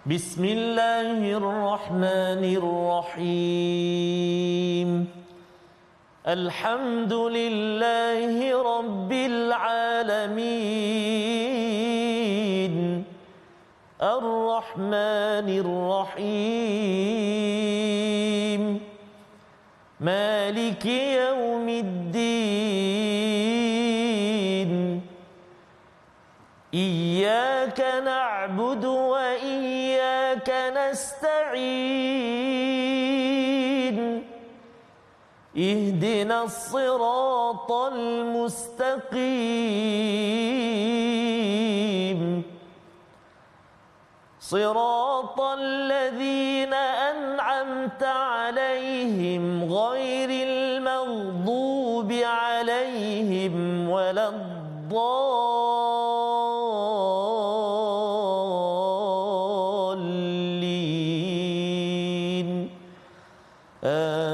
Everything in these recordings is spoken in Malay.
بسم الله الرحمن الرحيم الحمد لله رب العالمين الرحمن الرحيم مالك يوم الدين إياك نعبد وإياك نستعين اهدنا الصراط المستقيم صراط الذين أنعمت عليهم غير المغضوب عليهم ولا الضالين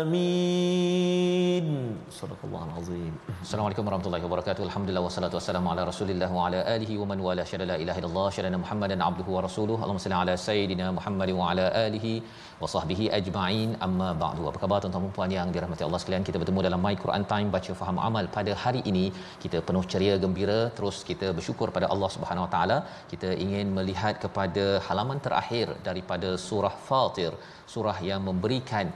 آمين صدق الله العظيم. Assalamualaikum warahmatullahi wabarakatuh. Alhamdulillah wassalatu wassalamu ala Rasulillah wa ala alihi wa man wala syada la ilaha illallah syada Muhammadan abduhu wa rasuluhu. Allahumma salli ala sayidina Muhammad wa ala alihi wa sahbihi ajma'in. Amma ba'du. Apa khabar tuan-tuan dan puan yang dirahmati Allah sekalian? Kita bertemu dalam My Quran Time baca faham amal pada hari ini. Kita penuh ceria gembira, terus kita bersyukur pada Allah Subhanahu wa taala. Kita ingin melihat kepada halaman terakhir daripada surah Fatir, surah yang memberikan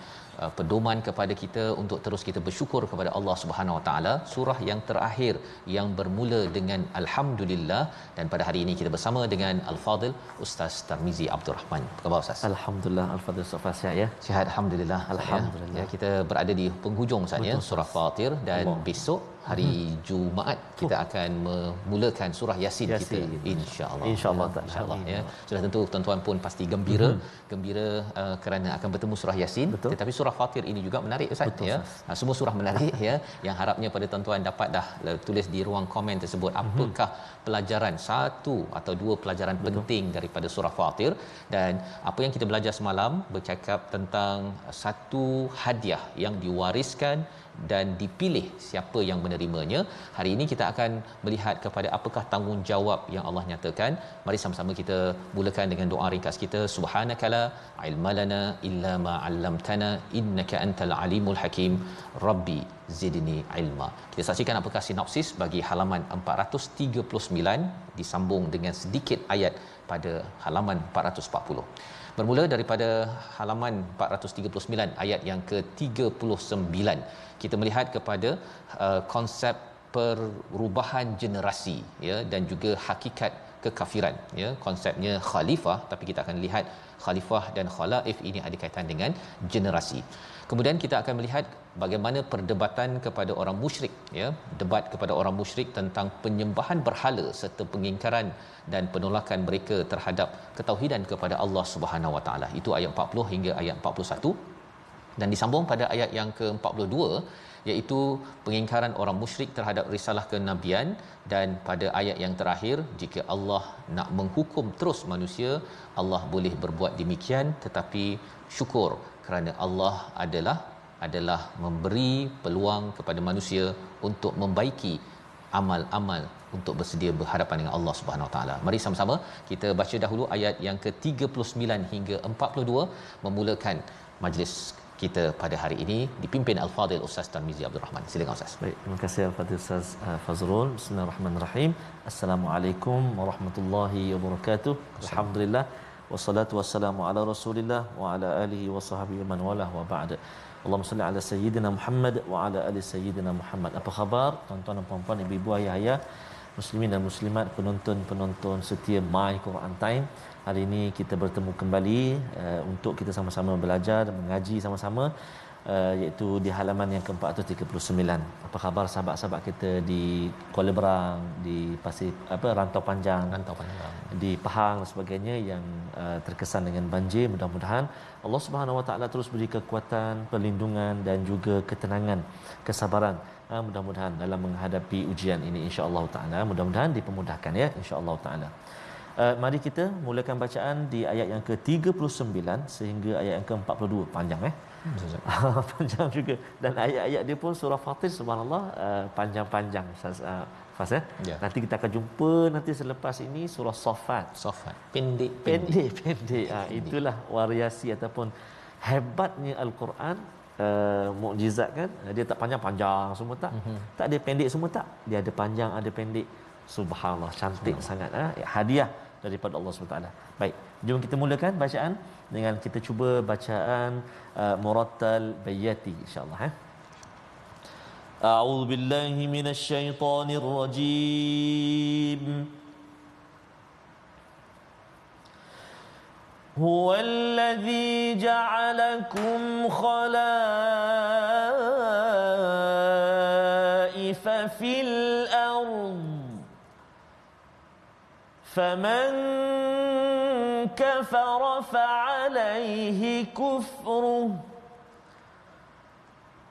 pedoman kepada kita untuk terus kita bersyukur kepada Allah Subhanahu Wa Taala. Surah yang terakhir yang bermula dengan alhamdulillah, dan pada hari ini kita bersama dengan Al-Fadil Ustaz Tarmizi Abdul Rahman. Apa khabar Ustaz? Alhamdulillah, Al-Fadil Ustaz sihat ya. Sihat alhamdulillah. Alhamdulillah. Ya, kita berada di penghujung saat ya surah Fatir, dan besok hari Jumaat kita akan memulakan surah Yasin kita insya-Allah. Insya-Allah ya. Sudah tentu tuan-tuan pun pasti gembira kerana akan bertemu surah Yasin. Betul. Tetapi surah Fatir ini juga menarik Ustaz. Betul, ya. Semua surah menarik ya. Yang harapnya pada tuan-tuan dapat dah tulis di ruang komen tersebut apakah pelajaran satu atau dua pelajaran penting daripada surah Fatir. Dan apa yang kita belajar semalam bercakap tentang satu hadiah yang diwariskan dan dipilih siapa yang menerimanya. Hari ini kita akan melihat kepada apakah tanggungjawab yang Allah nyatakan. Mari sama-sama kita mulakan dengan doa ringkas kita. Subhanakala ilmalana illa ma 'allamtana innaka antal alimul hakim. Rabbi zidni ilma. Kita saksikan apakah sinopsis bagi halaman 439 disambung dengan sedikit ayat pada halaman 440. Bermula daripada halaman 439 ayat yang ke-39, kita melihat kepada konsep perubahan generasi ya, dan juga hakikat kekafiran ya. Konsepnya khalifah, tapi kita akan lihat khalifah dan khalaif ini ada kaitan dengan generasi. Kemudian kita akan melihat bagaimana perdebatan kepada orang musyrik ya, debat kepada orang musyrik tentang penyembahan berhala serta pengingkaran dan penolakan mereka terhadap ketauhidan kepada Allah Subhanahu Wa Taala. Itu ayat 40 hingga ayat 41. Dan disambung pada ayat yang ke-42, iaitu pengingkaran orang musyrik terhadap risalah kenabian. Dan pada ayat yang terakhir, jika Allah nak menghukum terus manusia, Allah boleh berbuat demikian, tetapi syukur kerana Allah adalah memberi peluang kepada manusia untuk membaiki amal-amal untuk bersedia berhadapan dengan Allah Subhanahu Wa Taala. Mari sama-sama kita baca dahulu ayat yang ke-39 hingga 42 memulakan majlis kita pada hari ini dipimpin Al-Fadil Ustaz Tarmizi Abdul Rahman. Silakan Ustaz. Baik, terima kasih Al-Fadil Ustaz Fazrul. Bismillahirrahmanirrahim. Assalamualaikum warahmatullahi wabarakatuh. Alhamdulillah wassalatu wassalamu ala Rasulillah wa ala alihi wa sahbihi man walah wa ba'd. Allahumma salli ala sayyidina Muhammad wa ala ali sayyidina Muhammad. Apa khabar tuan-tuan dan puan-puan, ibu-ibu, ayah-ayah, muslimin dan muslimat, penonton-penonton setia My Quran Time. Hari ini kita bertemu kembali untuk kita sama-sama belajar dan mengaji sama-sama, iaitu di halaman yang ke-439. Apa khabar sahabat-sahabat kita di Kuala Berang, di Pasir Rantau Panjang, di Pahang dan sebagainya yang terkesan dengan banjir. Mudah-mudahan Allah Subhanahu Wa Taala terus beri kekuatan, perlindungan dan juga ketenangan, kesabaran. Mudah-mudahan dalam menghadapi ujian ini, insya-Allah taala, mudah-mudahan dipermudahkan ya, insya-Allah taala. Mari kita mulakan bacaan di ayat yang ke-39 sehingga ayat yang ke-42. Panjang panjang juga, dan ayat-ayat dia pun surah Fatir subhanallah panjang-panjang Fas ya. Nanti kita akan jumpa nanti selepas ini surah Saffat. Pendek. Itulah variasi ataupun hebatnya al-Quran. Mukjizat kan, dia tak panjang-panjang semua tak. Tak ada pendek semua tak. Dia ada panjang, ada pendek. Subhanallah, cantik sangat hadiah daripada Allah SWT. Baik, jom kita mulakan bacaan dengan kita cuba bacaan murattal bayati insya-Allah. A'udzu billahi minasyaitonir rajim. هو الذي جعلكم خلائف في الأرض فمن كفر فعليه كفره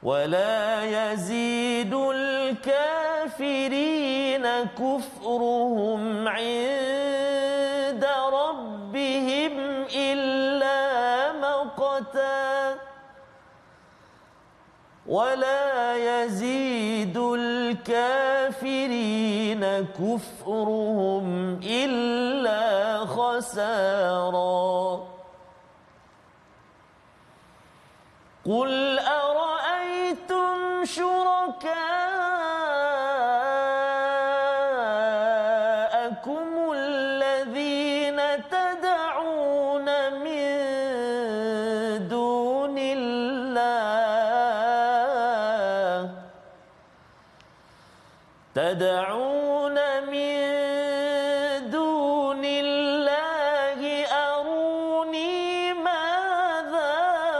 ولا يزيد الكافرين كفرهم عند ربهم إلا مقتا ولا يزيد الكافرين كفرهم إلا خسارا قل أرأيتم شركاءكم الذين تدعون من دون الله أروني ماذا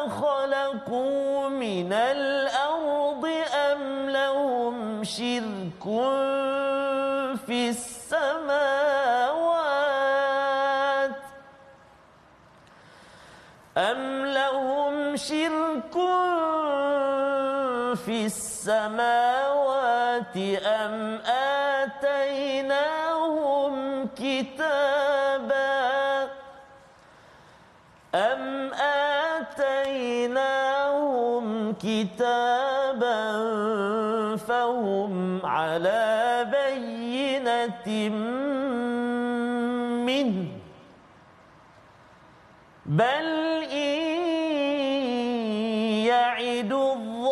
خلقوا من الأرض أم لهم شرك في السماوات أم آتيناهم كتابا فهم على بينة منه بل إن يعد الظالمون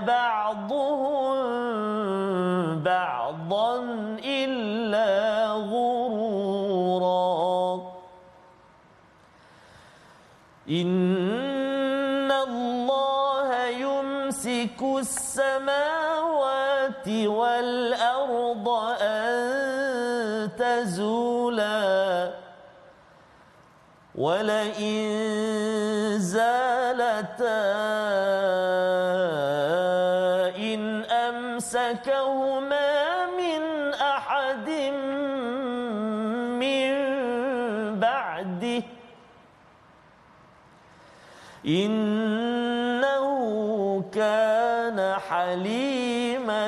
بعضهم بعضا إلا غرورا إن الله يمسك السماوات والأرض أن تزولا ولئن زالتا إن أمسكهما من أحد من بعده إنه كان حليما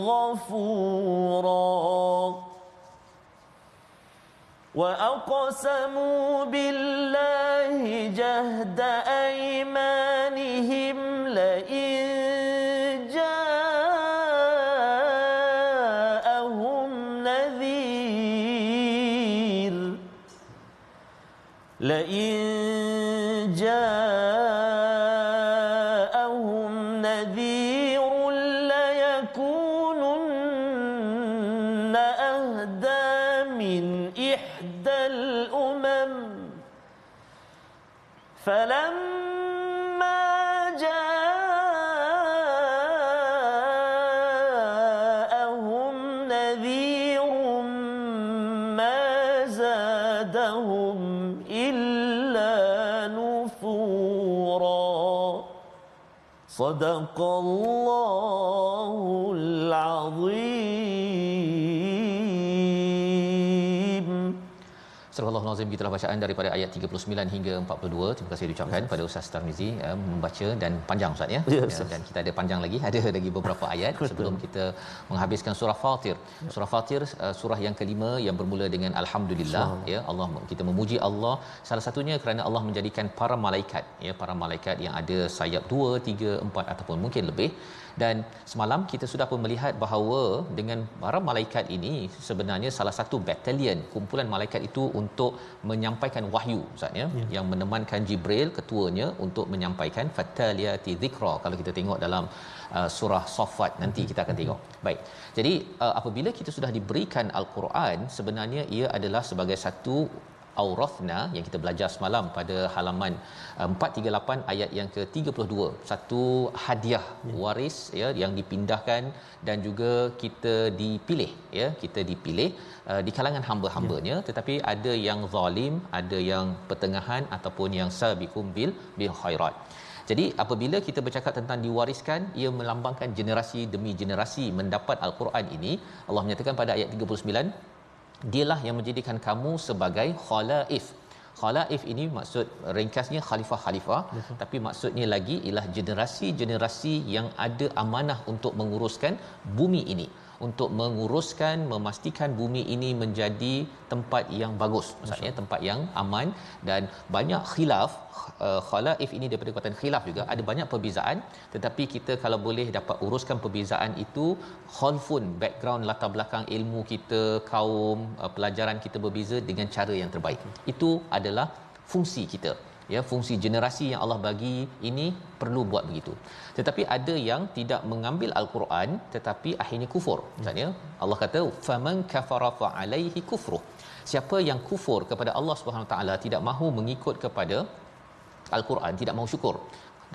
غفورا وأقسموا بالله جهد أيمانهم لئن جاءهم نذير ليكونن أهدى من إحدى الأمم فلما جاءهم نذير ما زادهم إلا نفورا صدق الله العظيم Surah Al-Nazim kita bacaan daripada ayat 39 hingga 42. Terima kasih diucapkan pada Ustaz Tarmizi membaca dan panjang Ustaz ya. Dan kita ada panjang lagi, ada lagi beberapa ayat sebelum kita menghabiskan surah Fatir. Surah Fatir surah yang kelima yang bermula dengan alhamdulillah ya. Allah, kita memuji Allah salah satunya kerana Allah menjadikan para malaikat ya, para malaikat yang ada sayap 2, 3, 4 ataupun mungkin lebih. Dan semalam kita sudah pun melihat bahawa dengan para malaikat ini sebenarnya salah satu batalion kumpulan malaikat itu untuk menyampaikan wahyu Ustaz ya, yang menemankan Jibril ketuanya untuk menyampaikan fataliyati dzikra. Kalau kita tengok dalam surah Saffat nanti kita akan tengok. Baik. Jadi apabila kita sudah diberikan al-Quran, sebenarnya ia adalah sebagai satu aurathna yang kita belajar semalam pada halaman 438 ayat yang ke-32, satu hadiah waris ya yang dipindahkan dan juga kita dipilih ya, kita dipilih di kalangan hamba-hambanya, tetapi ada yang zalim, ada yang pertengahan ataupun yang sabiqum bil khairat. Jadi apabila kita bercakap tentang diwariskan, ia melambangkan generasi demi generasi mendapat al-Quran ini. Allah menyatakan pada ayat 39, dialah yang menjadikan kamu sebagai khalaif. Khalaif ini maksud ringkasnya khalifah-khalifah, tapi maksudnya lagi ialah generasi-generasi yang ada amanah untuk menguruskan bumi ini, untuk menguruskan, memastikan bumi ini menjadi tempat yang bagus, maksudnya tempat yang aman. Dan banyak khilaf, khalaif ini daripada kekuatan khilaf juga, ada banyak perbezaan, tetapi kita kalau boleh dapat uruskan perbezaan itu, khalfun, background latar belakang ilmu kita, kaum, pelajaran kita berbeza dengan cara yang terbaik. Itu adalah fungsi kita ya, fungsi generasi yang Allah bagi ini perlu buat begitu. Tetapi ada yang tidak mengambil al-Quran tetapi akhirnya kufur. Maksudnya Allah kata faman kafara fa alaihi kufruh. Siapa yang kufur kepada Allah Subhanahu Wa Taala, tidak mahu mengikut kepada al-Quran, tidak mahu syukur,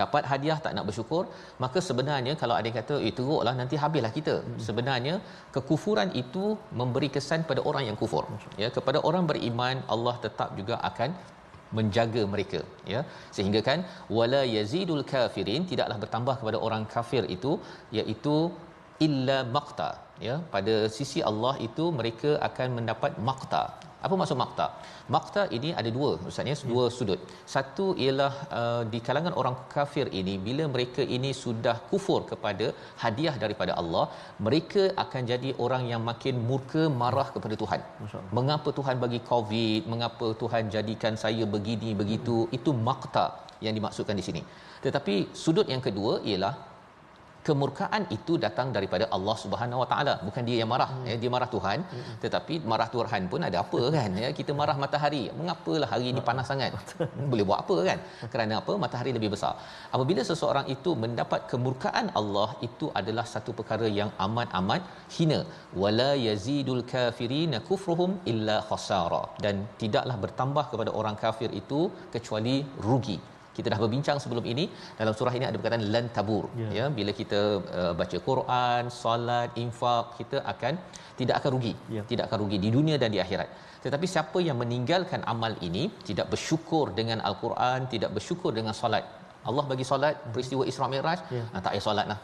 dapat hadiah tak nak bersyukur, maka sebenarnya kalau ada yang kata teruklah nanti habislah kita, sebenarnya kekufuran itu memberi kesan pada orang yang kufur ya. Kepada orang beriman Allah tetap juga akan menjaga mereka ya, sehingga kan wala yazidul kafirin, tidaklah bertambah kepada orang kafir itu iaitu illa maqta ya. Pada sisi Allah itu mereka akan mendapat maqta. Apa maksud maqta? Maqta ini ada dua maksudnya, dua sudut. Satu ialah di kalangan orang kafir ini, bila mereka ini sudah kufur kepada hadiah daripada Allah, mereka akan jadi orang yang makin murka, marah kepada Tuhan. Mengapa Tuhan bagi COVID? Mengapa Tuhan jadikan saya begini begitu? Itu maqta yang dimaksudkan di sini. Tetapi sudut yang kedua ialah kemurkaan itu datang daripada Allah Subhanahu Wa Taala, bukan dia yang marah ya, dia marah Tuhan. Tetapi marah Tuhan pun ada apa kan ya, kita marah matahari, mengapalah hari ini panas sangat, boleh buat apa kan, kerana apa, matahari lebih besar. Apabila seseorang itu mendapat kemurkaan Allah, itu adalah satu perkara yang amat-amat hina. Wala yazidul kafirina kufruhum illa khasara, dan tidaklah bertambah kepada orang kafir itu kecuali rugi. Kita dah berbincang sebelum ini, dalam surah ini ada perkataan lan tabur ya, bila kita baca Quran, solat, infak, kita tidak akan rugi, tidak akan rugi di dunia dan di akhirat. Tetapi siapa yang meninggalkan amal ini, tidak bersyukur dengan al-Quran, tidak bersyukur dengan solat, Allah bagi solat, peristiwa Isra Mi'raj, tak payah solat lah,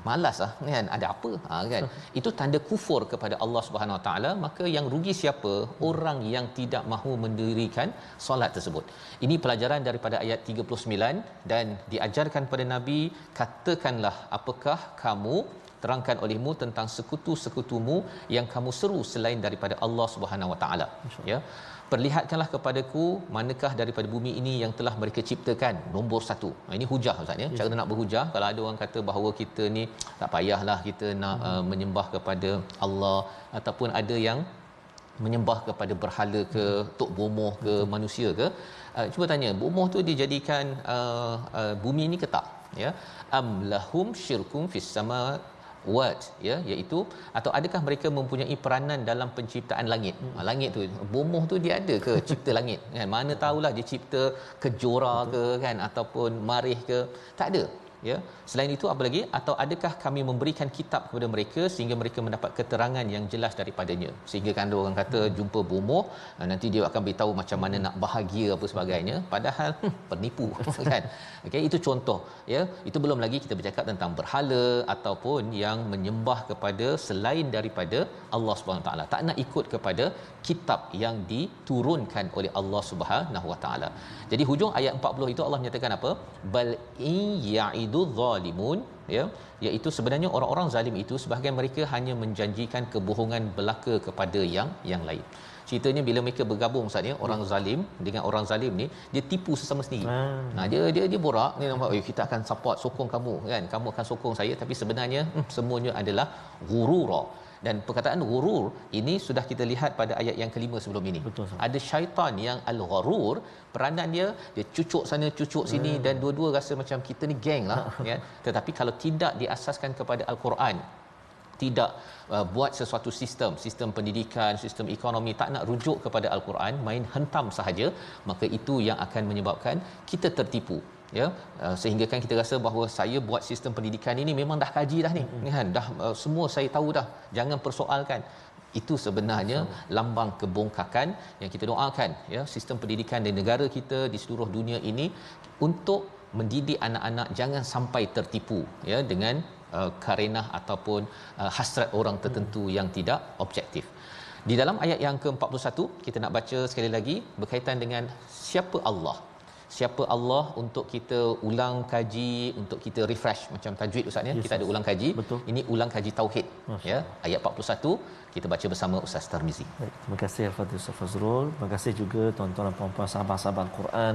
malas lah kan, ada apa kan, itu tanda kufur kepada Allah Subhanahu Wa Taala. Maka yang rugi siapa? Orang yang tidak mahu mendirikan solat tersebut. Ini pelajaran daripada ayat 39, dan diajarkan pada Nabi, katakanlah apakah kamu, terangkan olehmu tentang sekutu-sekutumu yang kamu seru selain daripada Allah Subhanahu Wa Taala ya. Perlihatkanlah kepadaku manakah daripada bumi ini yang telah mereka ciptakan, nombor satu. Ini hujah Ustaz ya, cara nak berhujah. Kalau ada orang kata bahawa kita ni tak payahlah kita nak menyembah kepada Allah, ataupun ada yang menyembah kepada berhala ke, tok bomoh ke, manusia ke, cuba tanya, bomoh tu dijadikan bumi ni ke tak ya? Am lahum syirkum fis sama what ya, iaitu atau adakah mereka mempunyai peranan dalam penciptaan langit? Langit tu, bomoh tu dia ada ke cipta langit kan? Mana tahulah dia cipta kejora ke kan, ataupun marih ke, tak ada. ya. Selain itu apa lagi? Atau adakah kami memberikan kitab kepada mereka sehingga mereka mendapat keterangan yang jelas daripadanya, sehingga kan ada orang kata jumpa bomoh nanti dia akan beritahu macam mana nak bahagia apa sebagainya, padahal penipu kan. Okey, itu contoh ya. Itu belum lagi kita bercakap tentang berhala ataupun yang menyembah kepada selain daripada Allah Subhanahu Wa Taala, tak nak ikut kepada kitab yang diturunkan oleh Allah Subhanahu Wa Taala. Jadi hujung ayat 40 itu Allah menyatakan apa? Bal ya'idu zalimun, ya, iaitu sebenarnya orang-orang zalim itu sebahagian mereka hanya menjanjikan kebohongan belaka kepada yang lain. Ceritanya bila mereka bergabung Ustaz ya, orang zalim dengan orang zalim ni dia tipu sesama sendiri. Dia borak ni nampak kita akan support sokong kamu kan, kamu akan sokong saya, tapi sebenarnya semuanya adalah ghurura. Dan perkataan ghurur ini sudah kita lihat pada ayat yang kelima sebelum ini. Betul, ada syaitan yang al-gharur, peranan dia cucuk sana cucuk sini dan dua-dua rasa macam kita ni geng lah kan. Tetapi kalau tidak diasaskan kepada al-Quran, tidak buat sesuatu sistem pendidikan, sistem ekonomi, tak nak rujuk kepada al-Quran, main hentam sahaja, maka itu yang akan menyebabkan kita tertipu ya. Sehingga kan kita rasa bahawa saya buat sistem pendidikan ini memang dah kaji dah ni kan, dah semua saya tahu dah, jangan persoalkan. Itu sebenarnya lambang kebongkakan yang kita doakan ya, sistem pendidikan di negara kita, di seluruh dunia ini, untuk mendidik anak-anak jangan sampai tertipu ya dengan karenah ataupun hasrat orang tertentu yang tidak objektif. Di dalam ayat yang ke-41 kita nak baca sekali lagi berkaitan dengan siapa Allah. Siapa Allah untuk kita ulang kaji, untuk kita refresh macam tajwid Ustaz ya. Kita ada ulang kaji. Betul. Ini ulang kaji tauhid ya. Ayat 41 kita baca bersama Ustaz Tarmizi. Baik, terima kasih Al-Fadhil Ustaz Fazrul. Terima kasih juga tuan-tuan dan puan-puan sahabat-sahabat Al-Quran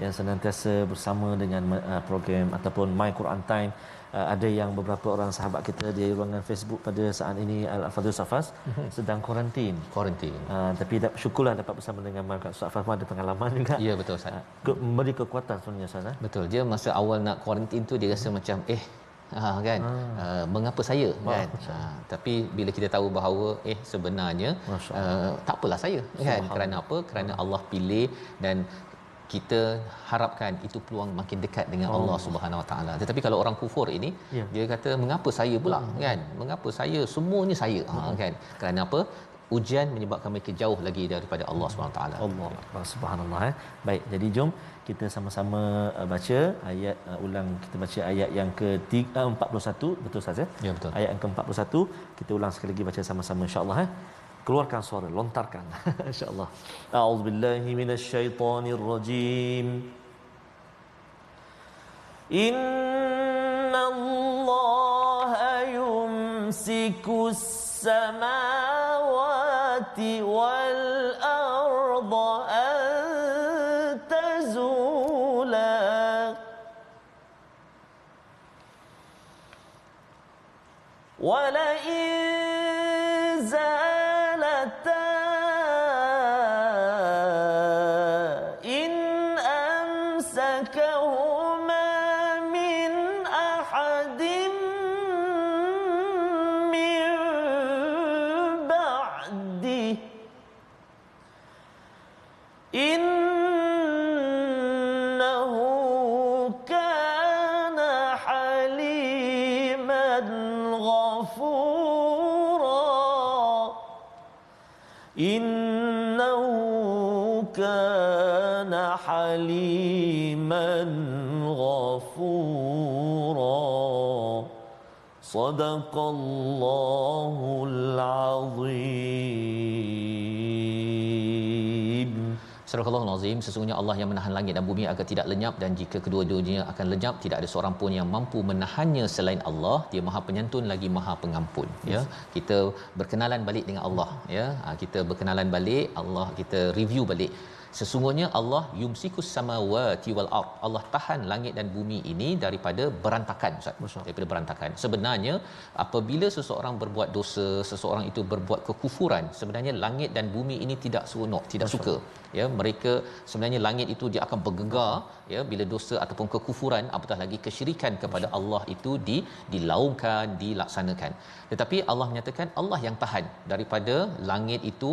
yang senantiasa bersama dengan program ataupun My Quran Time. Ada yang beberapa orang sahabat kita di ruangan Facebook pada saat ini Al-Fadhil Safas sedang kuarantin. Tapi syukurlah dapat bersama dengan Ustaz Fazrul, ada pengalaman juga. Ya betul Ustaz. Memberi kekuatan sebenarnya Ustaz. Betul. Dia masa awal nak kuarantin tu dia rasa macam kan mengapa saya kan. Tapi bila kita tahu bahawa sebenarnya tak apalah saya kan. Kerana apa? Kerana Allah pilih, dan kita harapkan itu peluang makin dekat dengan Allah Subhanahu Wa Taala. Tetapi kalau orang kufur ini dia kata mengapa saya pula kan, mengapa saya, semuanya saya kan. Kerana apa? Ujian menyebabkan mereka jauh lagi daripada Allah Subhanahu Wa Taala. Allah subhanallah. Baik, jadi jom kita sama-sama baca ayat ulang, kita baca ayat yang ke-41, betul Ustaz ya? Ya betul. Ayat yang ke-41 kita ulang sekali lagi baca sama-sama insya-Allah keluarkan suara, lontarkan insya-Allah. A'udzubillahi minasyaitonirrajim. Innallaha yumsikus samawati wal arda an tazula wa la حليما غفورا صدق الله العظيم. Surah Al-Azim, sesungguhnya Allah yang menahan langit dan bumi agar tidak lenyap, dan jika kedua-duanya akan lenyap tidak ada seorang pun yang mampu menahannya selain Allah. Dia Maha Penyantun lagi Maha Pengampun. Ya, kita berkenalan balik dengan Allah ya. Kita berkenalan balik Allah, kita review balik. Sesungguhnya Allah yumsikus samawati wal ard. Allah tahan langit dan bumi ini daripada berantakan, Ustaz. Daripada berantakan. Sebenarnya apabila seseorang berbuat dosa, seseorang itu berbuat kekufuran, sebenarnya langit dan bumi ini tidak seronok, tidak suka. Ya, mereka sebenarnya langit itu dia akan bergegar ya, bila dosa ataupun kekufuran, apatah lagi kesyirikan kepada Allah itu dilaungkan, dilaksanakan. Tetapi Allah menyatakan Allah yang tahan daripada langit itu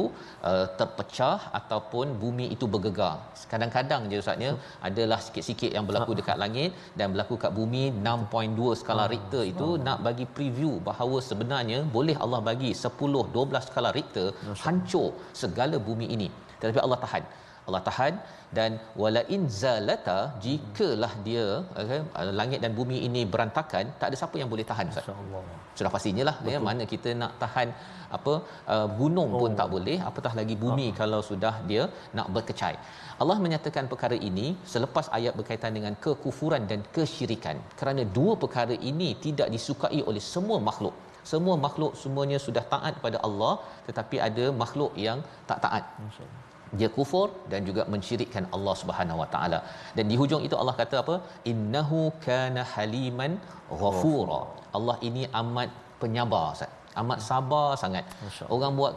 terpecah ataupun bumi itu bergegar. Kadang-kadang je Ustaz, adalah sikit-sikit yang berlaku dekat langit dan berlaku kat bumi. 6.2 skala Richter itu nak bagi preview bahawa sebenarnya boleh Allah bagi 10 12 skala Richter hancur segala bumi ini, tetapi Allah tahan. Allah tahan. Dan wala in zalata, jikalah dia langit dan bumi ini berantakan, tak ada siapa yang boleh tahan Ustaz. Sudah pastinya lah ya, mana kita nak tahan gunung pun tak boleh, apatah lagi bumi kalau sudah dia nak berkecai. Allah menyatakan perkara ini selepas ayat berkaitan dengan kekufuran dan kesyirikan, kerana dua perkara ini tidak disukai oleh semua makhluk. Semua makhluk semuanya sudah taat pada Allah, tetapi ada makhluk yang tak taat. Dia kufur dan juga mensyirikkan Allah Subhanahu Wa Taala. Dan di hujung itu Allah kata apa? Innahu kana haliman ghafura. Allah ini amat penyabar, Ustaz. Amat sabar sangat. Orang buat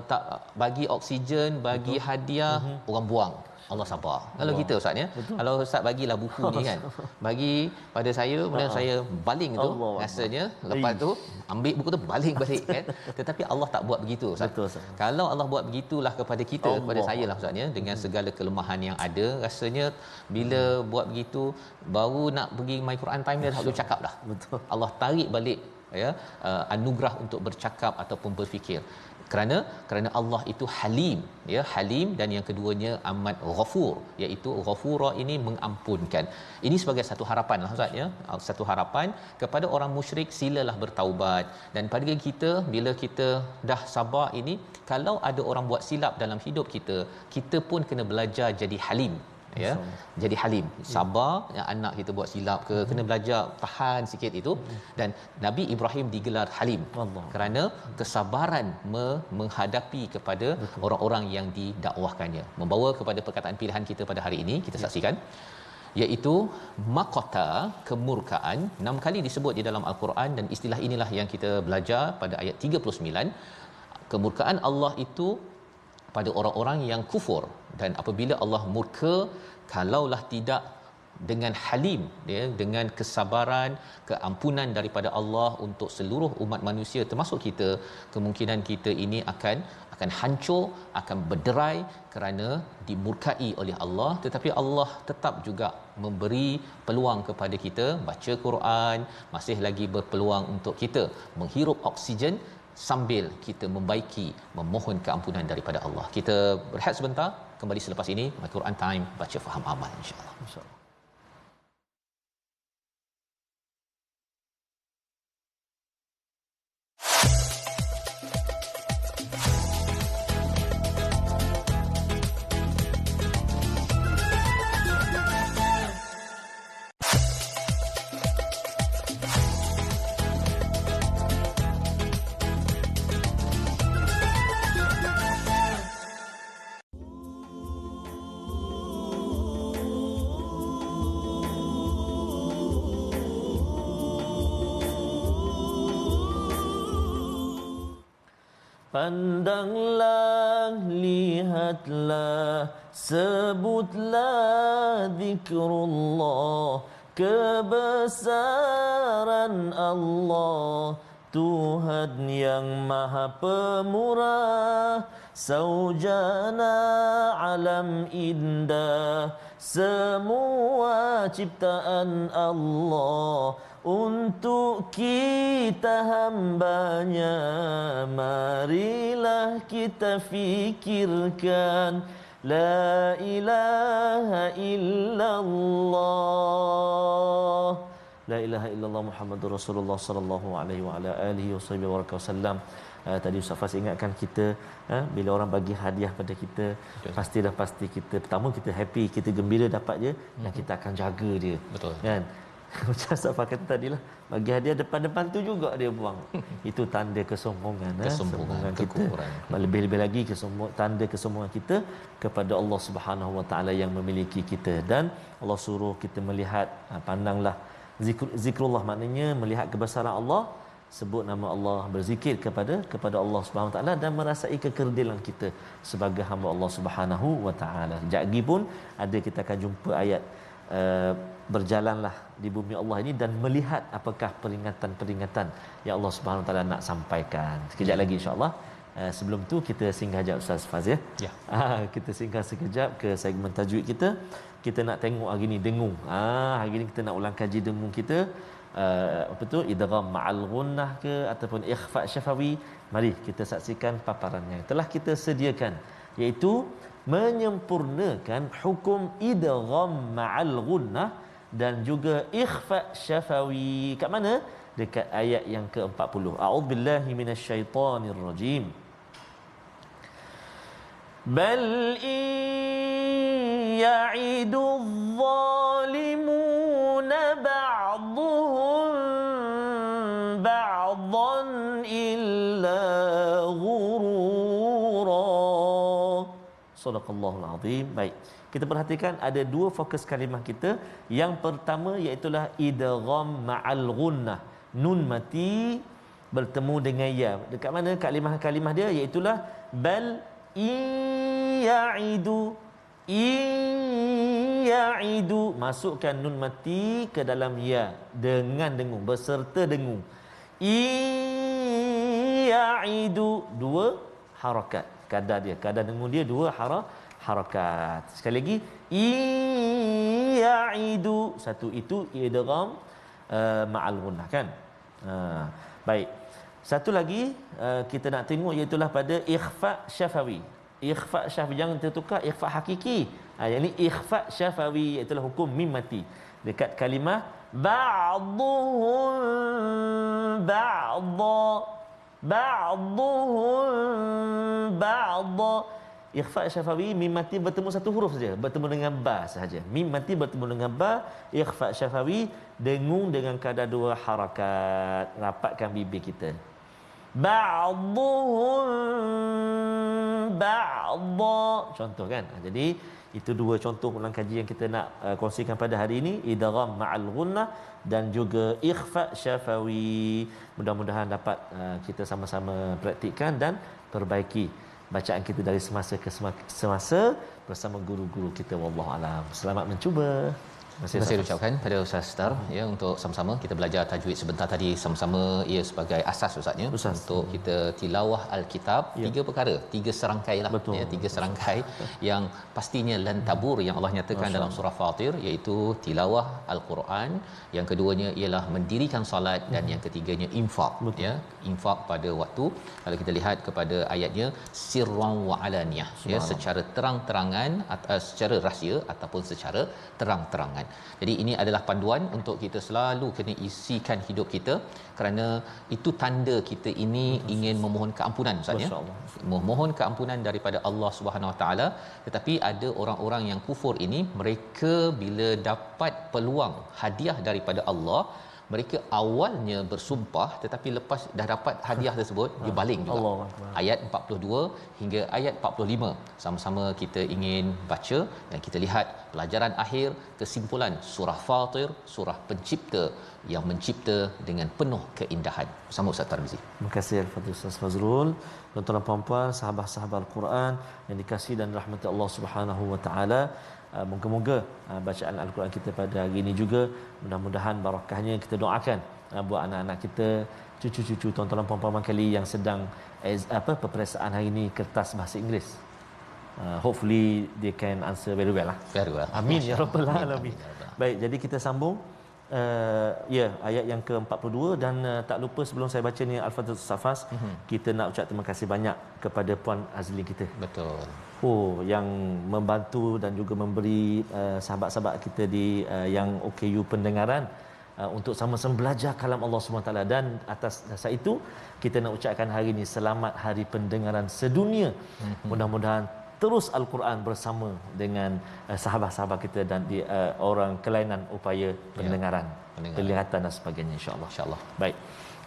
tak bagi oksigen, bagi hadiah, orang buang. Allah sabar. Kalau kita Ustaz ya, kalau Ustaz bagilah buku ni kan, bagi pada saya, kemudian saya baling tu, rasanya lepas tu ambil buku tu baling balik kan. Tetapi Allah tak buat begitu Ustaz. Betul, Ustaz. Kalau Allah buat begitulah kepada kita, kepada saya lah Ustaz ya, dengan segala kelemahan yang ada, rasanya bila buat begitu baru nak pergi My Quran Time dia tak boleh cakap dah. Betul. Allah tarik balik ya anugerah untuk bercakap ataupun berfikir. Kerana Allah itu halim ya, halim, dan yang keduanya amat ghafur, iaitu ghafura ini mengampunkan. Ini sebagai satu harapan lah Ustaz ya, satu harapan kepada orang musyrik, silalah bertaubat. Dan pada kita, bila kita dah sabar ini, kalau ada orang buat silap dalam hidup kita, kita pun kena belajar jadi halim ya, jadi halim, sabar. Yang anak kita buat silap ke, kena belajar tahan sikit itu. Dan Nabi Ibrahim digelar halim kerana kesabaran menghadapi kepada orang-orang yang didakwahkannya. Membawa kepada perkataan pilihan kita pada hari ini, kita saksikan, iaitu maqata, kemurkaan, 6 kali disebut di dalam Al-Quran, dan istilah inilah yang kita belajar pada ayat 39. Kemurkaan Allah itu pada orang-orang yang kufur. Dan apabila Allah murka, kalaulah tidak dengan halim ya, dengan kesabaran, keampunan daripada Allah untuk seluruh umat manusia termasuk kita, kemungkinan kita ini akan hancur, akan berderai kerana dimurkai oleh Allah. Tetapi Allah tetap juga memberi peluang kepada kita baca Quran, masih lagi berpeluang untuk kita menghirup oksigen sambil kita membaiki, memohon keampunan daripada Allah. Kita berehat sebentar, kembali selepas ini My Quran Time, baca faham amal insya-Allah. Insya-Allah. Pandanglah, lihatlah, sebutlah zikrullah, kebesaran Allah, Tuhan yang Maha Pemurah. Saujana alam indah, semua ciptaan Allah untuk kita hambanya. Marilah kita fikirkan la ilaha illallah, la ilaha illallah Muhammadur Rasulullah sallallahu alaihi wa ala alihi wasallam. Tadi Ustaz Fas ingatkan kita, bila orang bagi hadiah pada kita, pasti kita pertama kita happy, kita gembira dapat je, dan kita akan jaga dia. Betul kan? Macam Ustaz Fas kata tadilah, bagi hadiah depan-depan tu juga dia buang. Itu tanda kesombongan, kesombongan kita. Lebih-lebih lagi tanda kesombongan kita kepada Allah Subhanahu Wa Taala yang memiliki kita. Dan Allah suruh kita melihat, pandanglah zikrullah, maknanya melihat kebesaran Allah, sebut nama Allah, berzikir kepada Allah Subhanahu Wa Taala, dan merasai kekerdilan kita sebagai hamba Allah Subhanahu Wa Taala. Sekejap lagi pun ada, kita akan jumpa ayat berjalanlah di bumi Allah ini dan melihat apakah peringatan-peringatan yang Allah Subhanahu Wa Taala nak sampaikan. Sekejap lagi insya-Allah. Sebelum tu kita singgah jap Ustaz Faz ya. Kita singgah sekejap ke segmen tajwid kita. Kita nak tengok hari ni dengung. Hari ni kita nak ulang kaji dengung kita. Apa tu, idgham ma'al ghunnah ke ataupun ikhfa syafawi. Mari kita saksikan paparannya telah kita sediakan, iaitu menyempurnakan hukum idgham ma'al ghunnah dan juga ikhfa syafawi. Kat mana? Dekat ayat yang ke-40. A'udzubillahi minasyaitonirrajim. Bal ya'idu adh-dhalimuna ba'dhuhum ba'dhan illa ghurura. Sadaqallahul azim. Baik, kita perhatikan ada dua fokus kalimah kita. Yang pertama iaitulah idgham ma'al ghunnah, nun mati bertemu dengan ya. Dekat mana kalimah-kalimah dia? Iaitulah bal ya'idu, masukkan nun mati ke dalam ya dengan dengung, beserta dengung. Ya'idu, dua harakat. Kadar dengung dia dua harakat. Sekali lagi, ya'idu, satu itu idgham ma'al ghunnah kan. Baik, satu lagi kita nak tengok iaitulah pada ikhfa syafawi. Ikhfa syafawi jangan tertukar ikhfa hakiki. Yang ni ikhfa syafawi iaitulah hukum mim mati dekat kalimah ba'dhuhum ba'dha. Ikhfa syafawi mim mati bertemu satu huruf saja, bertemu dengan ba sahaja. Mim mati bertemu dengan ba. Ikhfa syafawi dengung dengan kadar dua harakat, rapatkan bibir kita. Ba'dhuhum ba'dha, contoh kan. Jadi itu dua contoh ulang kaji yang kita nak kongsikan pada hari ini, idgham ma'al ghunnah dan juga ikhfa syafawi. Mudah-mudahan dapat kita sama-sama praktikkan dan perbaiki bacaan kita dari semasa ke semasa bersama guru-guru kita. Wallahu alam. Selamat mencuba. Terima kasih ucapkan pada Ustaz Star ya, untuk sama-sama kita belajar tajwid sebentar tadi sama-sama, ia sebagai asas Ustaznya untuk kita tilawah al-kitab. Tiga perkara, tiga serangkai lah ya, tiga serangkai yang pastinya lan tabur yang Allah nyatakan dalam surah Fatir, iaitu tilawah al-Quran, yang keduanya ialah mendirikan solat dan yang ketiganya infak ya, infak pada waktu. Kalau kita lihat kepada ayatnya sirran wa alaniyah ya, secara terang-terangan atau secara rahsia ataupun secara terang-terangan. Jadi ini adalah panduan untuk kita selalu kena isikan hidup kita, kerana itu tanda kita ini ingin memohon keampunan Ustaz ya. Memohon keampunan daripada Allah Subhanahu Wa Taala. Tetapi ada orang-orang yang kufur ini, mereka bila dapat peluang hadiah daripada Allah, mereka awalnya bersumpah, tetapi lepas dah dapat hadiah tersebut dia baling juga. Ayat 42 hingga ayat 45 sama-sama kita ingin baca dan kita lihat pelajaran akhir kesimpulan surah Fatir, surah pencipta yang mencipta dengan penuh keindahan. Bersama Ustaz Tarmizi. Terima kasih al-Fadhil Ustaz Fazrul. Tuan-tuan dan puan-puan, sahabat-sahabat Al-Quran yang dikasihi dan rahmati Allah Subhanahu Wa Taala, moga-moga bacaan Al-Quran kita pada hari ini juga mudah-mudahan barakahnya. Kita doakan buat anak-anak kita, cucu-cucu tuan-tuan dan puan-puan kali yang sedang peperiksaan hari ini kertas bahasa Inggeris. Hopefully they can answer very well lah. Very well. Amin ya rabbal alamin. Baik, jadi kita sambung ayat yang ke-42 dan tak lupa sebelum saya baca ni Al-Fatihah Safas, kita nak ucap terima kasih banyak kepada Puan Azlin kita. Betul. Yang membantu dan juga memberi sahabat-sahabat kita di yang OKU pendengaran untuk sama-sama belajar kalam Allah SWT. Dan atas dasar itu kita nak ucapkan hari ini selamat hari pendengaran sedunia. Mudah-mudahan terus Al-Quran bersama dengan sahabat-sahabat kita dan di orang kelainan upaya pendengaran, penglihatan dan sebagainya, insya-Allah. Baik,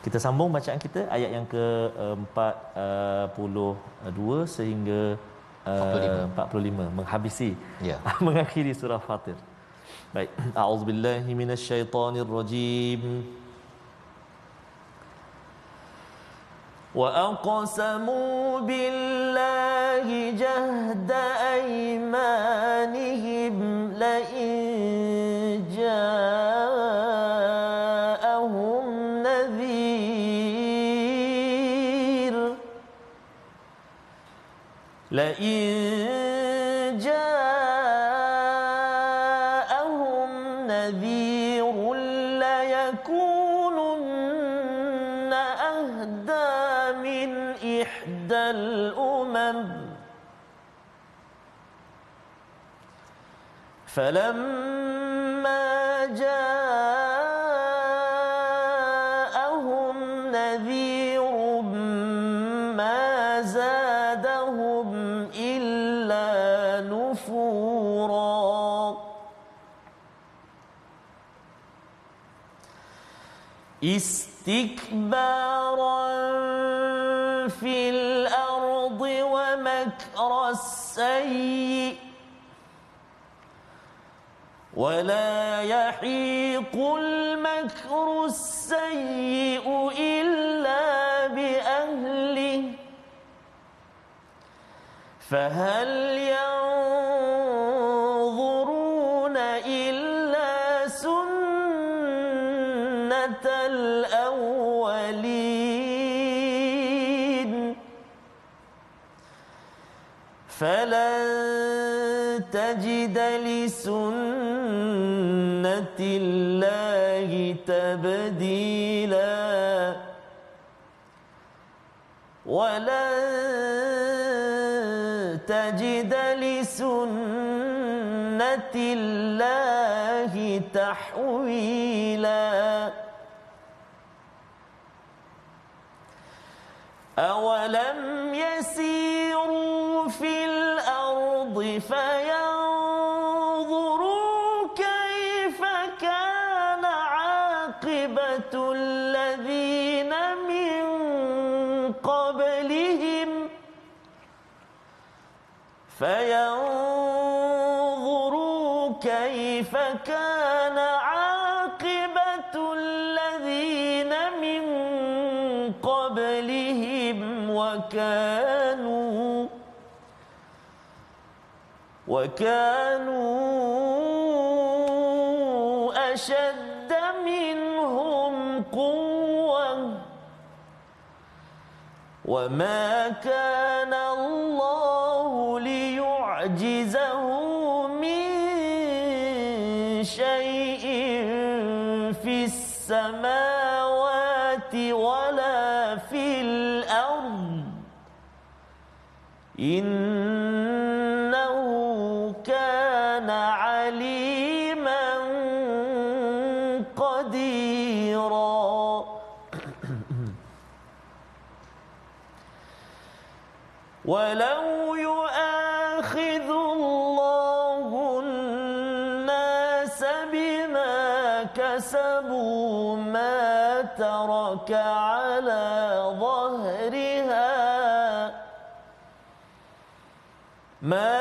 kita sambung bacaan kita ayat yang ke-42 sehingga 45 menghabisi mengakhiri surah Fatir. Baik, a'udzubillahi minasyaitonirrajim. وَأَقْسَمُوا بِاللَّهِ جَهْدَ أَيْمَانِهِمْ لَئِن لئن جاءهم نذير ليكونن أهدى من إحدى الأمم فلما جاءهم نذير ما زادهم إلا نفورا استكبارا في الأرض ومكر السيء ولا يحيق المكر السيء إلا بأهله فهل ينظرون إلا سنة الأولين فلن تجد لسنة الله تبديلا ولن تجد لسنة الله تحويلا أولم يسيروا في الأرض فينظروا كيف كان عاقبة الذين من قبلهم فينظروا كيف كان عاقبة الذين من قبلهم وكانوا أشد منهم قوة وما كان الله ليعجزه من شيء في السماوات ولا في الأرض إنه كان عليما قديرا ولو يؤاخذ الله الناس بما كسبوا ما ترك على ظهرها من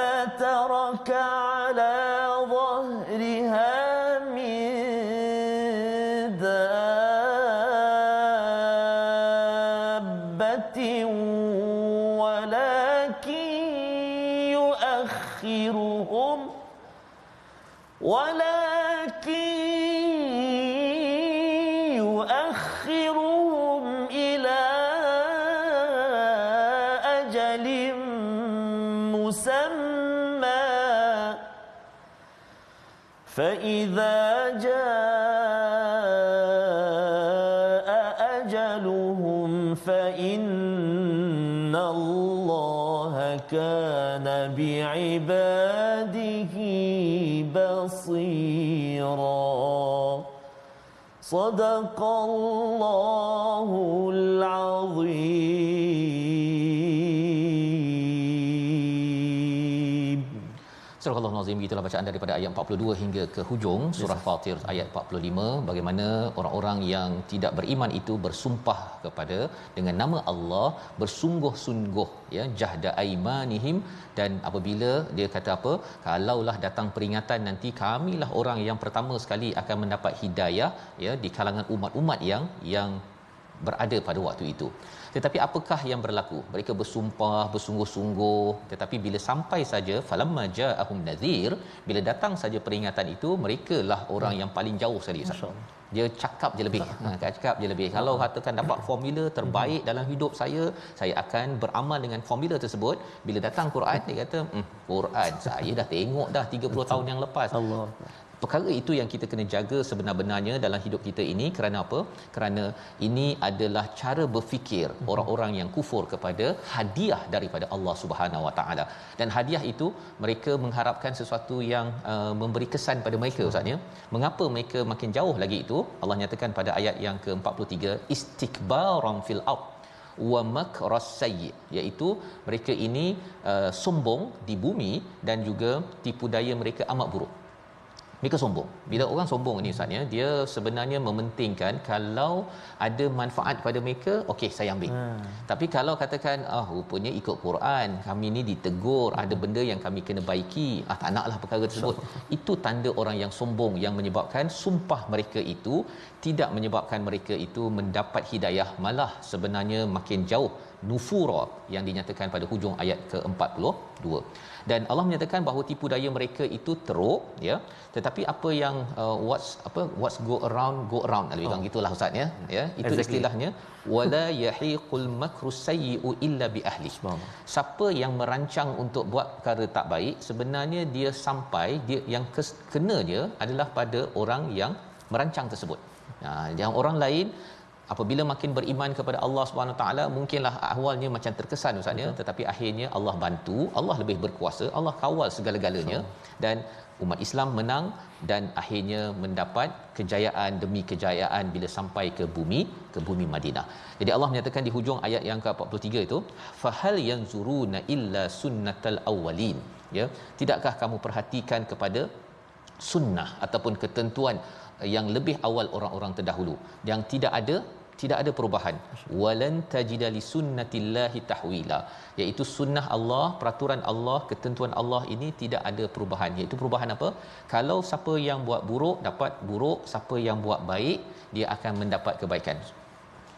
دابة ولكن يؤخرهم إلى أجل مسمى فإذا جاء أجلهم فإن الله كان بعباده بصيرا صدق الله العظيم. Surah Al-Nazim, itulah bacaan daripada ayat 42 hingga ke hujung surah Fatir ayat 45, bagaimana orang-orang yang tidak beriman itu bersumpah kepada dengan nama Allah bersungguh-sungguh, ya, jahda aimanihim, dan apabila dia kata apa, kalaulah datang peringatan nanti kamilah orang yang pertama sekali akan mendapat hidayah, ya, di kalangan umat-umat yang berada pada waktu itu. Tetapi apakah yang berlaku? Mereka bersumpah bersungguh-sungguh, tetapi bila sampai saja falamma ja'ahum nadhir, bila datang saja peringatan itu, merekalah orang yang paling jauh sekali, Ustaz. dia cakap je lebih. Cakap je lebih. Kalau katakan dapat formula terbaik dalam hidup saya akan beramal dengan formula tersebut. Bila datang Quran, dia kata, Quran saya dah tengok dah 30 tahun yang lepas. Allah. Perkara itu yang kita kena jaga sebenar-benarnya dalam hidup kita ini. Kerana apa? Kerana ini adalah cara berfikir orang-orang yang kufur kepada hadiah daripada Allah Subhanahu Wa Taala. Dan hadiah itu mereka mengharapkan sesuatu yang memberi kesan pada mereka, Ustaz ya. Mengapa mereka makin jauh lagi itu? Allah nyatakan pada ayat yang ke-43, istikbaran fil ard wa makras sayyi, iaitu mereka ini sombong di bumi dan juga tipu daya mereka amat buruk. Mereka sombong. Bila orang sombong ni Ustaz ya, dia sebenarnya mementingkan kalau ada manfaat pada mereka, okey saya ambil. Tapi kalau katakan rupanya ikut Quran, kami ni ditegur, ada benda yang kami kena baiki, tak naklah perkara tersebut. Itu tanda orang yang sombong, yang menyebabkan sumpah mereka itu tidak menyebabkan mereka itu mendapat hidayah, malah sebenarnya makin jauh nufura yang dinyatakan pada hujung ayat ke-42. Dan Allah menyatakan bahawa tipu daya mereka itu teruk ya, tetapi apa yang what's go around lebih kurang gitulah Ustaz ya, itu exactly. Istilahnya wala yahiqul makrus sayyi'u illa bi ahli. Siapa yang merancang untuk buat perkara tak baik, sebenarnya dia sampai dia yang kena dia adalah pada orang yang merancang tersebut. Yang orang lain apabila makin beriman kepada Allah Subhanahu taala, mungkinlah awalnya macam terkesan Ustaz ya, tetapi akhirnya Allah bantu, Allah lebih berkuasa, Allah kawal segala-galanya dan umat Islam menang dan akhirnya mendapat kejayaan demi kejayaan bila sampai ke bumi Madinah. Jadi Allah menyatakan di hujung ayat yang ke-43 itu, fahal yanzuruna illa sunnatal awwalin, ya, tidakkah kamu perhatikan kepada sunnah ataupun ketentuan yang lebih awal orang-orang terdahulu yang tidak ada perubahan. Walan tajida li sunnatillahi tahwila, iaitu sunnah Allah, peraturan Allah, ketentuan Allah ini tidak ada perubahan. Iaitu perubahan apa? Kalau siapa yang buat buruk dapat buruk, siapa yang buat baik dia akan mendapat kebaikan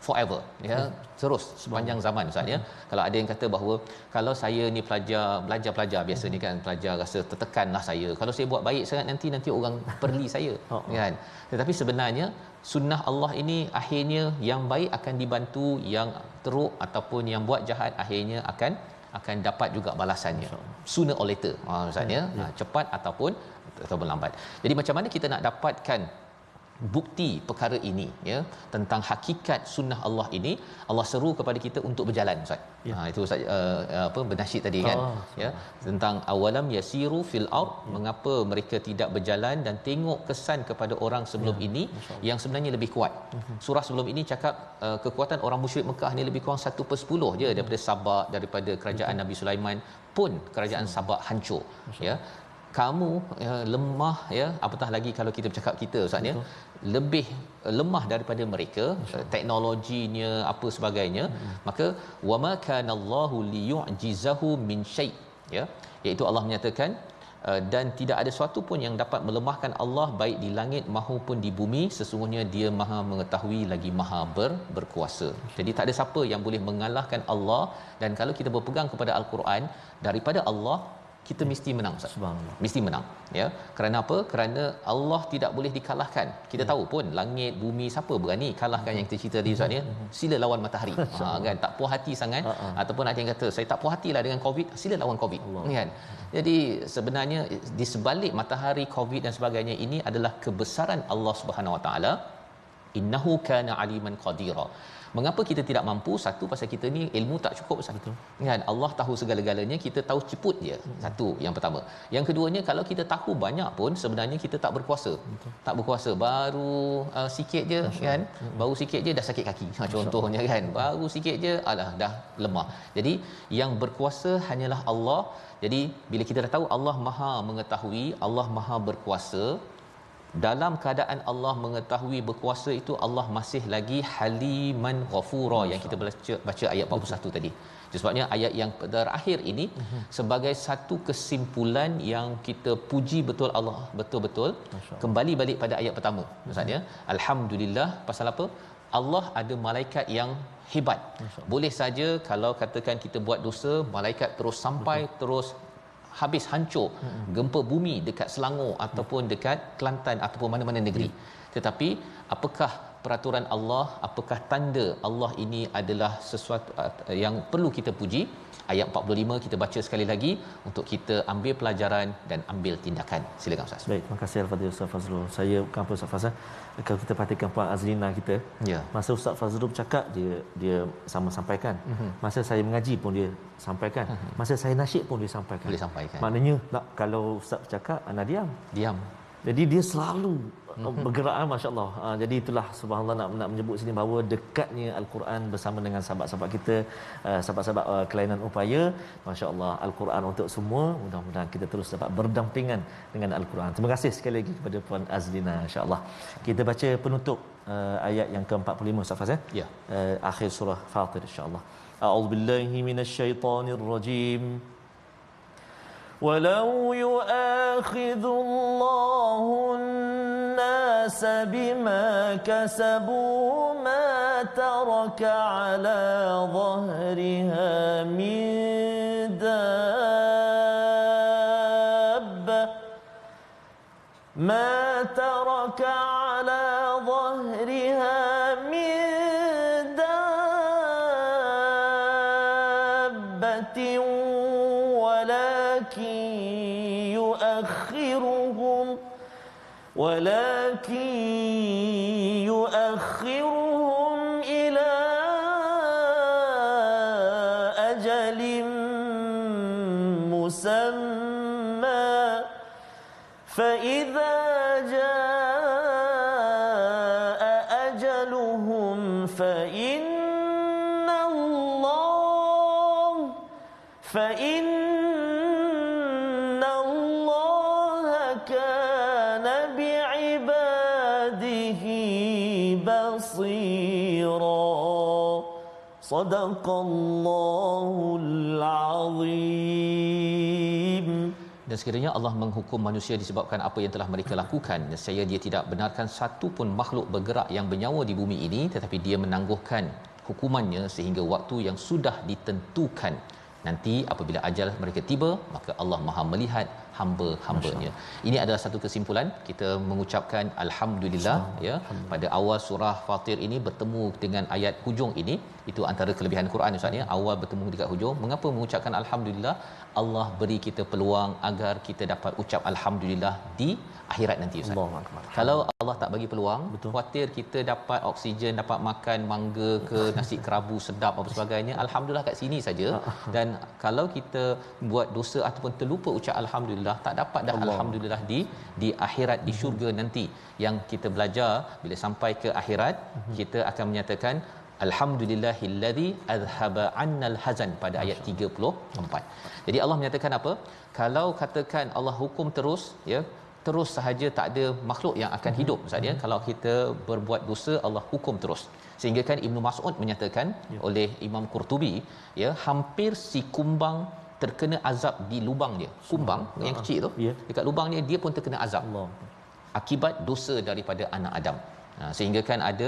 forever, ya, terus sepanjang zaman Ustaz ya. Kalau ada yang kata bahawa kalau saya ni belajar biasa ni kan, pelajar rasa tertekanlah saya, kalau saya buat baik sangat nanti orang perli saya kan. Tetapi sebenarnya sunnah Allah ini akhirnya yang baik akan dibantu, yang teruk ataupun yang buat jahat akhirnya akan dapat juga balasannya sooner or later Ustaz ya. Cepat ataupun lambat. Jadi macam mana kita nak dapatkan bukti perkara ini ya, tentang hakikat sunnah Allah ini? Allah seru kepada kita untuk berjalan Ustaz. Itu Ustaz bernasyid tadi kan ya, tentang awalam yasiru fil ard, mengapa mereka tidak berjalan dan tengok kesan kepada orang sebelum ini yang sebenarnya lebih kuat. Surah sebelum ini cakap kekuatan orang musyrik Mekah ni lebih kurang 1/10 je daripada Sabak, daripada kerajaan Nabi Sulaiman pun kerajaan Sabak hancur ya. Kamu lemah ya, apatah lagi kalau kita bercakap kita Ustaz ya, lebih lemah daripada mereka, teknologinya apa sebagainya. Maka wama kanallahu liyu'jizahu min syai' ya, iaitu Allah menyatakan dan tidak ada sesuatu pun yang dapat melemahkan Allah baik di langit maupun di bumi, sesungguhnya dia Maha mengetahui lagi Maha berkuasa. Jadi tak ada siapa yang boleh mengalahkan Allah, dan kalau kita berpegang kepada Al-Quran daripada Allah, kita mesti menang Ustaz. Subhanallah. Mesti menang ya. Kerana apa? Kerana Allah tidak boleh dikalahkan. Kita tahu pun langit, bumi, siapa berani kalahkan yang kita cerita tadi Ustaz ya. Sila lawan matahari. Kan tak puas hati sangat ataupun ada yang kata saya tak puas hatilah dengan Covid, sila lawan Covid. Kan? Jadi sebenarnya di sebalik matahari, Covid dan sebagainya ini adalah kebesaran Allah Subhanahu Wa Taala. Innahu kana aliman qadira. Mengapa kita tidak mampu? Satu, pasal kita ni ilmu tak cukup satu. Kan Allah tahu segala-galanya, kita tahu ciput je. Satu yang pertama. Yang keduanya, kalau kita tahu banyak pun sebenarnya kita tak berkuasa. Tak berkuasa. Baru sikit je kan. Baru sikit je dah sakit kaki. Contohnya kan. Baru sikit je dah lemah. Jadi yang berkuasa hanyalah Allah. Jadi bila kita dah tahu Allah Maha mengetahui, Allah Maha berkuasa, dalam keadaan Allah mengetahui berkuasa itu, Allah masih lagi haliman ghafura yang kita baca ayat 41 tadi. Sebabnya ayat yang terakhir ini sebagai satu kesimpulan yang kita puji betul Allah, betul-betul kembali balik pada ayat pertama maksudnya alhamdulillah. Pasal apa? Allah ada malaikat yang hebat. Boleh saja kalau katakan kita buat dosa, malaikat terus sampai terus habis hancur gempa bumi dekat Selangor ataupun dekat Kelantan ataupun mana-mana negeri. tetapi apakah peraturan Allah, apakah tanda Allah ini adalah sesuatu yang perlu kita puji. Ayat 45 kita baca sekali lagi untuk kita ambil pelajaran dan ambil tindakan. Silakan Ustaz. Baik, terima kasih Al-Fadhil Ustaz Fazrul. Saya bukan apa Ustaz Fazal. Kalau kita perhatikan Puan Azlina kita, Ya. masa Ustaz Fazrul bercakap dia sama sampaikan. Masa saya mengaji pun dia sampaikan. Masa saya nasyid pun dia sampaikan. Boleh sampaikan. Maknanya tak, kalau Ustaz bercakap ana diam. Diam. Jadi dia selalu bergerak, masya-Allah. Jadi itulah subhanallah nak menyebut sini bahawa dekatnya Al-Quran bersama dengan sahabat-sahabat kita, sahabat-sahabat kelainan upaya, masya-Allah Al-Quran untuk semua. Mudah-mudahan kita terus dapat berdampingan dengan Al-Quran. Terima kasih sekali lagi kepada Puan Azlina, insya-Allah. Kita baca penutup ayat yang ke-45 Ustaz Fazal. Ya. Akhir surah Fatir insya-Allah. A'udzubillahi minasyaitonirrajim. ولو يؤاخذ الله الناس بما كسبوا ما ترك على ظهرها من دابة ما ترك على ظهرها من دابة ولكن يؤخرهم إلى أجل مسمى فإذا جاء أجلهم فإن الله كان بعباده بصيرا صدق الله العظيم. Dan sekiranya Allah menghukum manusia disebabkan apa yang telah mereka lakukan, nescaya dia tidak benarkan satu pun makhluk bergerak yang bernyawa di bumi ini, tetapi dia menangguhkan hukumannya sehingga waktu yang sudah ditentukan. Nanti apabila ajal mereka tiba, maka Allah Maha melihat hamba-hambanya. Ini adalah satu kesimpulan. Kita mengucapkan alhamdulillah ya. Pada awal surah Fatir ini bertemu dengan ayat hujung ini, itu antara kelebihan Quran Ustaz ya. Awal bertemu dekat hujung. Mengapa mengucapkan alhamdulillah? Allah beri kita peluang agar kita dapat ucap alhamdulillah di akhirat nanti Ustaz. Kalau Allah tak bagi peluang, khawatir kita dapat oksigen, dapat makan mangga ke nasi kerabu sedap apa sebagainya, alhamdulillah kat sini saja. Dan kalau kita buat dosa ataupun terlupa ucap alhamdulillah, tak dapat dah alhamdulillah di akhirat, di syurga nanti. Yang kita belajar bila sampai ke akhirat, kita akan menyatakan alhamdulillahillazi azhaba 'annal hazan pada ayat 34. Jadi Allah menyatakan apa? Kalau katakan Allah hukum terus ya, terus sahaja, tak ada makhluk yang akan hidup Ustaz ya. Kalau kita berbuat dosa, Allah hukum terus. Sehingga kan Ibnu Mas'ud menyatakan oleh Imam Qurtubi ya, hampir si kumbang terkena azab di lubang dia. Kumbang yang kecil tu, dekat lubangnya dia pun terkena azab akibat dosa daripada anak Adam. Sehingga kan ada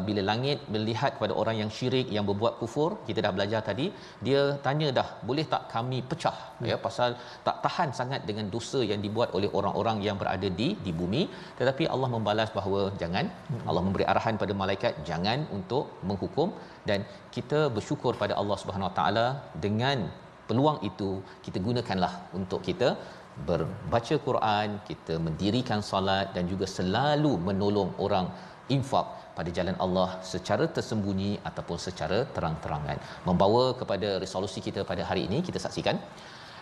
bila langit melihat kepada orang yang syirik, yang berbuat kufur, kita dah belajar tadi, dia tanya dah, boleh tak kami pecah ya, pasal tak tahan sangat dengan dosa yang dibuat oleh orang-orang yang berada di bumi. Tetapi Allah membalas bahawa jangan. Allah memberi arahan pada malaikat jangan untuk menghukum, dan kita bersyukur pada Allah Subhanahu Wa Taala dengan peluang itu kita gunakanlah untuk kita berbaca Quran, kita mendirikan solat dan juga selalu menolong orang, infak pada jalan Allah secara tersembunyi ataupun secara terang-terangan. Membawa kepada resolusi kita pada hari ini, kita saksikan.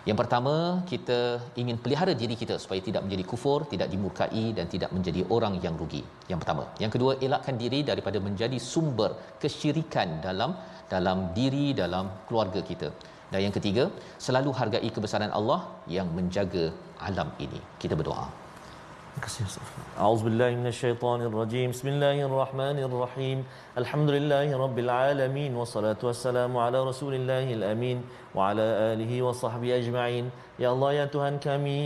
Yang pertama, kita ingin pelihara diri kita supaya tidak menjadi kufur, tidak dimurkai dan tidak menjadi orang yang rugi. Yang pertama. Yang kedua, elakkan diri daripada menjadi sumber kesyirikan dalam diri, dalam keluarga kita. Dan yang ketiga, selalu hargai kebesaran Allah yang menjaga alam ini. Kita berdoa. A'udzubillahi minasyaitonirrajim. Bismillahirrahmanirrahim. Alhamdulillahirabbil alamin wassalatu wassalamu ala rasulillahil amin wa ala alihi wa sahbihi ajma'in. Ya Allah, ya Tuhan kami,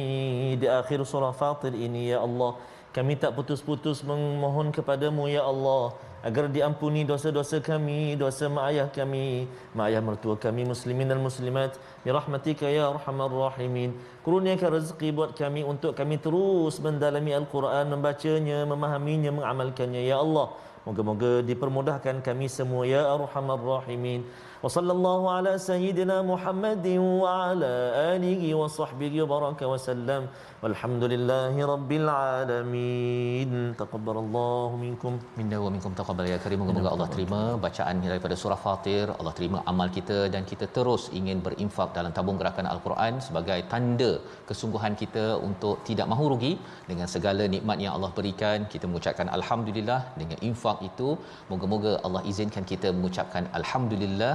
di akhir surah Fatir ini ya Allah, kami tak putus-putus memohon kepadamu ya Allah agar diampuni dosa-dosa kami, dosa mak ayah kami, mak ayah mertua kami, muslimin dan muslimat, bi rahmatika ya arhamar rahimin. Kurniakan rezeki buat kami untuk kami terus mendalami Al-Quran, membacanya, memahaminya, mengamalkannya ya Allah. Moga-moga dipermudahkan kami semua ya arhamar rahimin. Wa sallallahu ala sayyidina Muhammadin wa ala alihi wa sahbihi wa baraka wa sallam. Walhamdulillahi rabbil alamin. Taqabbalallahu minkum minna wa minkum taqabbal ya karim. Moga-moga Allah terima bacaan daripada surah Fatir, Allah terima amal kita, dan kita terus ingin berinfak dalam tabung gerakan Al-Quran sebagai tanda kesungguhan kita untuk tidak mahu rugi dengan segala nikmat yang Allah berikan. Kita mengucapkan alhamdulillah dengan infak itu. Moga-moga Allah izinkan kita mengucapkan alhamdulillah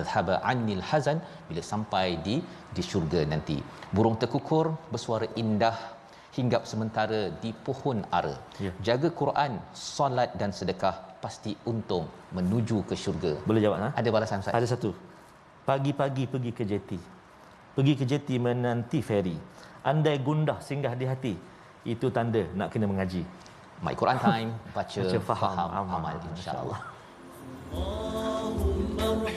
azhaba annil hazan bila sampai di syurga nanti. Burung terkukur bersuara indah hinggap sementara di pohon ara. Jaga Quran, solat dan sedekah, pasti untung menuju ke syurga. Boleh jawab Ada balasan Ustaz? Ada satu. Pagi-pagi pergi ke jeti. Pergi ke jeti menanti feri. Andai gundah singgah di hati, itu tanda nak kena mengaji. My Quran Time, baca, Baca, faham, faham, amal. amal, insya-Allah.